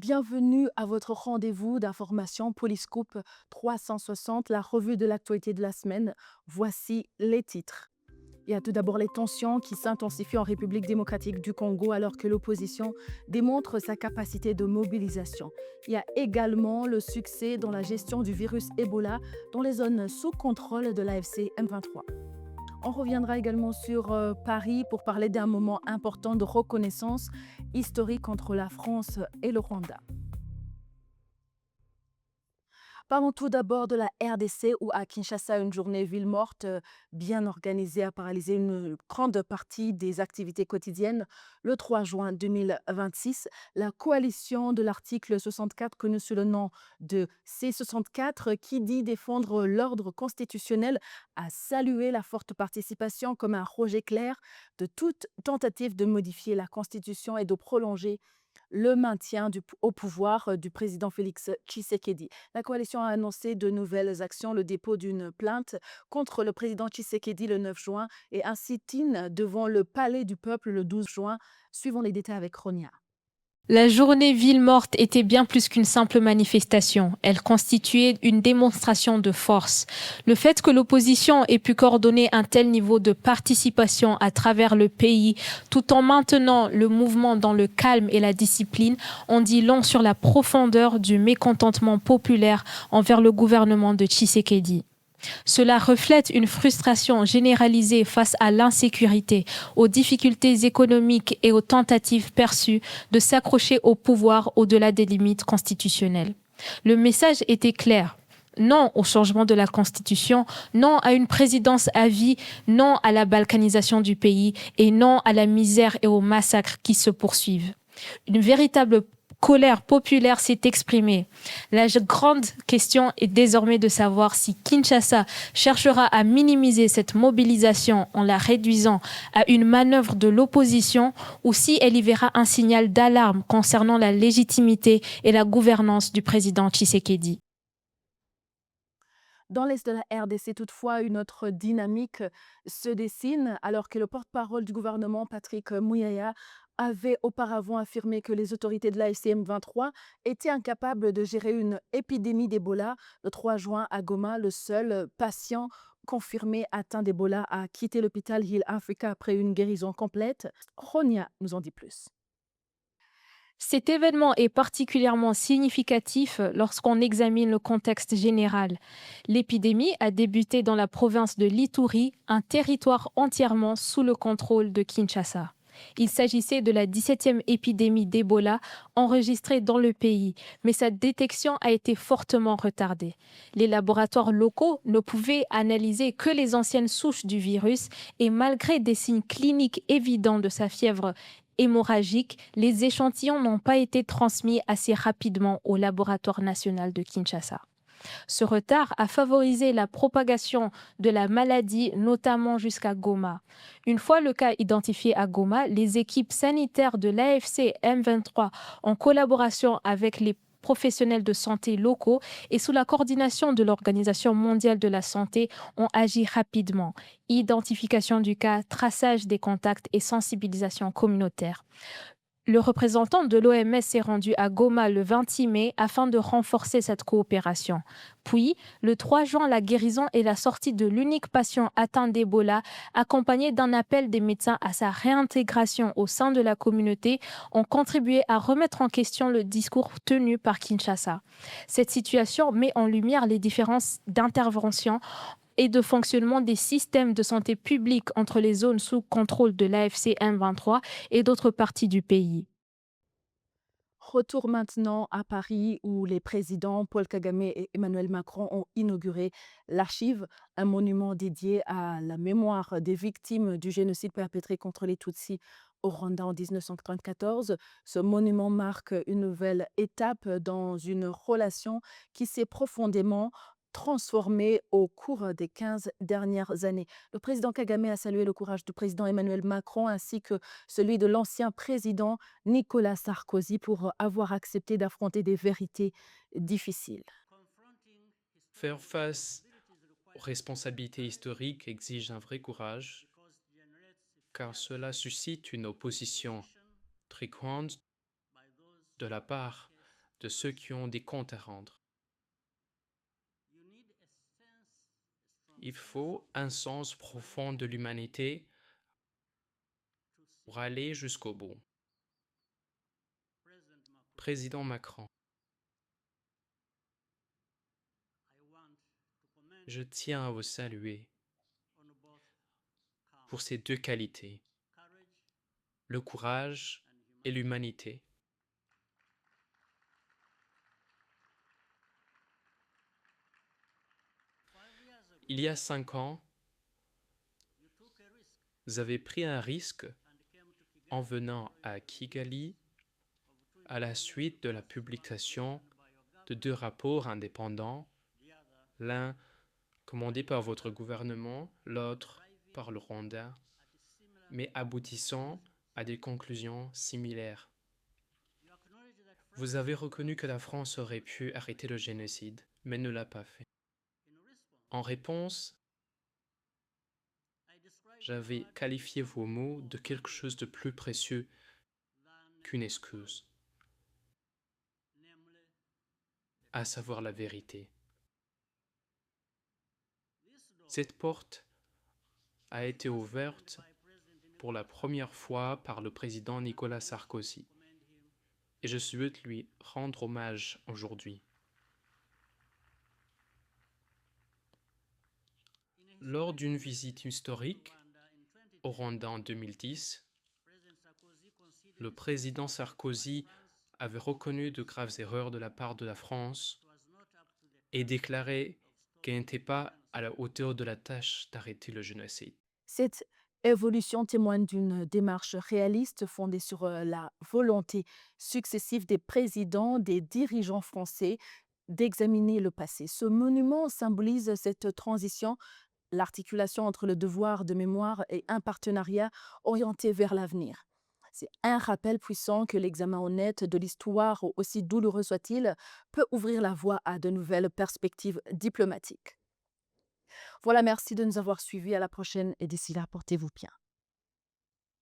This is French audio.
bienvenue à votre rendez-vous d'information Polyscope 360, la revue de l'actualité de la semaine. Voici les titres. Il y a tout d'abord les tensions qui s'intensifient en République démocratique du Congo alors que l'opposition démontre sa capacité de mobilisation. Il y a également le succès dans la gestion du virus Ebola dans les zones sous contrôle de l'AFC M23. On reviendra également sur Paris pour parler d'un moment important de reconnaissance historique entre la France et le Rwanda. Parlons tout d'abord de la RDC où à Kinshasa, une journée ville morte bien organisée a paralysé une grande partie des activités quotidiennes. Le 3 juin 2026, la coalition de l'article 64, connue sous le nom de C64, qui dit défendre l'ordre constitutionnel, a salué la forte participation comme un rejet clair de toute tentative de modifier la Constitution et de prolonger le maintien au pouvoir du président Félix Tshisekedi. La coalition a annoncé de nouvelles actions, le dépôt d'une plainte contre le président Tshisekedi le 9 juin et un sit-in devant le Palais du Peuple le 12 juin, suivant les détails avec Ronia. La journée ville morte était bien plus qu'une simple manifestation. Elle constituait une démonstration de force. Le fait que l'opposition ait pu coordonner un tel niveau de participation à travers le pays, tout en maintenant le mouvement dans le calme et la discipline, en dit long sur la profondeur du mécontentement populaire envers le gouvernement de Tshisekedi. Cela reflète une frustration généralisée face à l'insécurité, aux difficultés économiques et aux tentatives perçues de s'accrocher au pouvoir au-delà des limites constitutionnelles. Le message était clair. Non au changement de la Constitution, non à une présidence à vie, non à la balkanisation du pays et non à la misère et aux massacres qui se poursuivent. Une véritable colère populaire s'est exprimée. La grande question est désormais de savoir si Kinshasa cherchera à minimiser cette mobilisation en la réduisant à une manœuvre de l'opposition ou si elle y verra un signal d'alarme concernant la légitimité et la gouvernance du président Tshisekedi. Dans l'est de la RDC, toutefois, une autre dynamique se dessine alors que le porte-parole du gouvernement, Patrick Muyaya, avait auparavant affirmé que les autorités de l'AFCM 23 étaient incapables de gérer une épidémie d'Ebola. Le 3 juin, à Goma, le seul patient confirmé atteint d'Ebola a quitté l'hôpital Hill Africa après une guérison complète. Ronia nous en dit plus. Cet événement est particulièrement significatif lorsqu'on examine le contexte général. L'épidémie a débuté dans la province de l'Ituri, un territoire entièrement sous le contrôle de Kinshasa. Il s'agissait de la 17e épidémie d'Ebola enregistrée dans le pays, mais sa détection a été fortement retardée. Les laboratoires locaux ne pouvaient analyser que les anciennes souches du virus et malgré des signes cliniques évidents de sa fièvre hémorragique, les échantillons n'ont pas été transmis assez rapidement au laboratoire national de Kinshasa. Ce retard a favorisé la propagation de la maladie, notamment jusqu'à Goma. Une fois le cas identifié à Goma, les équipes sanitaires de l'AFC M23, en collaboration avec les professionnels de santé locaux et sous la coordination de l'Organisation mondiale de la santé, ont agi rapidement. Identification du cas, traçage des contacts et sensibilisation communautaire. Le représentant de l'OMS s'est rendu à Goma le 26 mai afin de renforcer cette coopération. Puis, le 3 juin, la guérison et la sortie de l'unique patient atteint d'Ebola, accompagné d'un appel des médecins à sa réintégration au sein de la communauté, ont contribué à remettre en question le discours tenu par Kinshasa. Cette situation met en lumière les différences d'intervention et de fonctionnement des systèmes de santé publique entre les zones sous contrôle de l'AFC M23 et d'autres parties du pays. Retour maintenant à Paris où les présidents Paul Kagame et Emmanuel Macron ont inauguré l'Archive, un monument dédié à la mémoire des victimes du génocide perpétré contre les Tutsis au Rwanda en 1994. Ce monument marque une nouvelle étape dans une relation qui s'est profondément transformée au cours des 15 dernières années. Le président Kagame a salué le courage du président Emmanuel Macron ainsi que celui de l'ancien président Nicolas Sarkozy pour avoir accepté d'affronter des vérités difficiles. Faire face aux responsabilités historiques exige un vrai courage, car cela suscite une opposition très grande de la part de ceux qui ont des comptes à rendre. Il faut un sens profond de l'humanité pour aller jusqu'au bout. Président Macron, je tiens à vous saluer pour ces deux qualités, le courage et l'humanité. Il y a 5 ans, vous avez pris un risque en venant à Kigali à la suite de la publication de 2 rapports indépendants, l'un commandé par votre gouvernement, l'autre par le Rwanda, mais aboutissant à des conclusions similaires. Vous avez reconnu que la France aurait pu arrêter le génocide, mais ne l'a pas fait. En réponse, j'avais qualifié vos mots de quelque chose de plus précieux qu'une excuse, à savoir la vérité. Cette porte a été ouverte pour la première fois par le président Nicolas Sarkozy, et je souhaite lui rendre hommage aujourd'hui. Lors d'une visite historique au Rwanda en 2010, le président Sarkozy avait reconnu de graves erreurs de la part de la France et déclaré qu'elle n'était pas à la hauteur de la tâche d'arrêter le génocide. Cette évolution témoigne d'une démarche réaliste fondée sur la volonté successive des présidents, des dirigeants français d'examiner le passé. Ce monument symbolise cette transition, l'articulation entre le devoir de mémoire et un partenariat orienté vers l'avenir. C'est un rappel puissant que l'examen honnête de l'histoire, aussi douloureux soit-il, peut ouvrir la voie à de nouvelles perspectives diplomatiques. Voilà, merci de nous avoir suivis. À la prochaine et d'ici là, portez-vous bien.